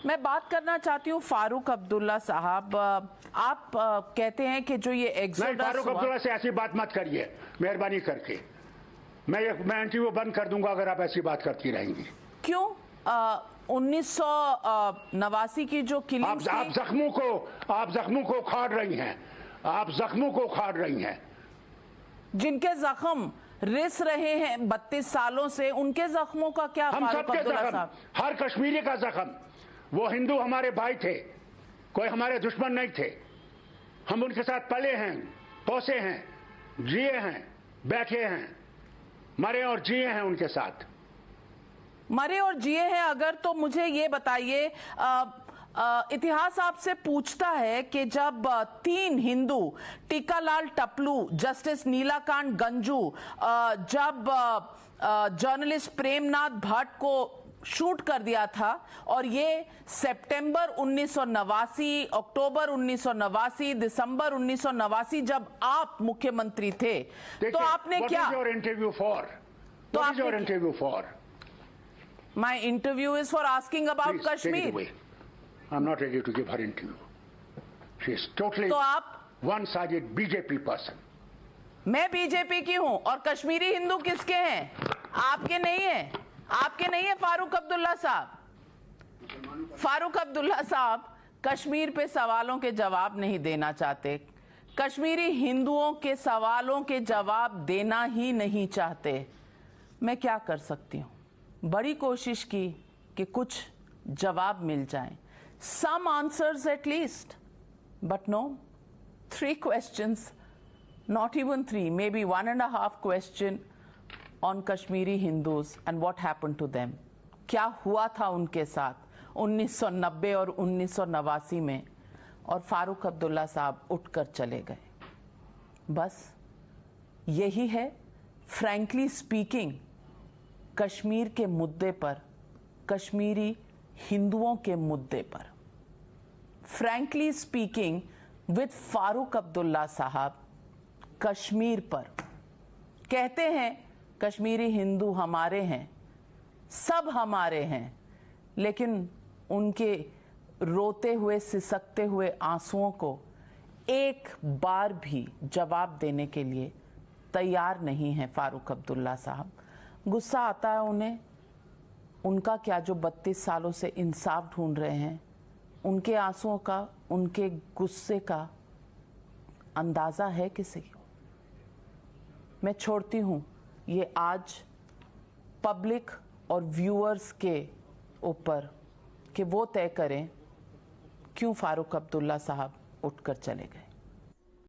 मैं बात करना चाहती हूँ फारूक अब्दुल्ला साहब। आप कहते हैं कि जो ये एग्जोडस फारूक अब्दुल्ला से ऐसी बात मत करिए मेहरबानी करके। मैं इंटरव्यू बंद कर दूंगा अगर आप ऐसी बात करती रहेंगी। क्यों? 1989 की जो किलिंग्स थी, आप जख्मों को उखाड़ रही हैं। आप जख्मों को उखाड़ रही हैं। जिनके जख्म रिस रहे हैं 32 सालों से, उनके जख्मों का क्या? हम सबके जख्म, हर कश्मीरी का जख्म। वो हिंदू हमारे भाई थे, कोई हमारे दुश्मन नहीं थे। हम उनके साथ पले हैं, पोसे हैं, जिए हैं, बैठे हैं, मरे और जिए हैं उनके साथ। मरे और जिए हैं अगर, तो मुझे ये बताइए, इतिहास आपसे पूछता है कि जब 3 हिंदू, टीकालाल टपलू, जस्टिस नीलाकांत गंजू, जब जर्नलिस्ट प्रेमनाथ भट्ट को शूट कर दिया था, और ये सितंबर 1989, अक्टूबर 1989, दिसंबर 1989 जब आप मुख्यमंत्री थे, तो आपने क्या? My interview is for asking about Kashmir. I'm not ready to give her interview. She is totally तो आप one-sided BJP person. मैं बीजेपी की हूं, और कश्मीरी हिंदू किसके हैं? आपके नहीं है। आपके नहीं है फारूक अब्दुल्ला साहब। फारूक अब्दुल्ला साहब कश्मीर पे सवालों के जवाब नहीं देना चाहते, कश्मीरी हिंदुओं के सवालों के जवाब देना ही नहीं चाहते। मैं क्या कर सकती हूँ? बड़ी कोशिश की कि कुछ जवाब मिल जाएं, some answers at least, but no, 3 questions, not even 3, maybe 1.5 question on Kashmiri Hindus and what happened to them. क्या हुआ था उनके साथ 1990 और 1989 में, और फारूक अब्दुल्ला साहब उठकर चले गए। बस यही है फ्रैंकली स्पीकिंग कश्मीर के मुद्दे पर, कश्मीरी हिंदुओं के मुद्दे पर। Frankly speaking with Farooq Abdullah साहब कश्मीर पर। कहते हैं कश्मीरी हिंदू हमारे हैं, सब हमारे हैं, लेकिन उनके रोते हुए, सिसकते हुए आंसुओं को एक बार भी जवाब देने के लिए तैयार नहीं है फारूक अब्दुल्ला साहब। गुस्सा आता है उन्हें। उनका क्या, जो 32 सालों से इंसाफ ढूंढ रहे हैं, उनके आंसुओं का, उनके गुस्से का अंदाजा है किसी को? मैं छोड़ती हूं ये आज पब्लिक और व्यूअर्स के ऊपर कि वो तय करें क्यों फारूक अब्दुल्ला साहब उठकर चले गए।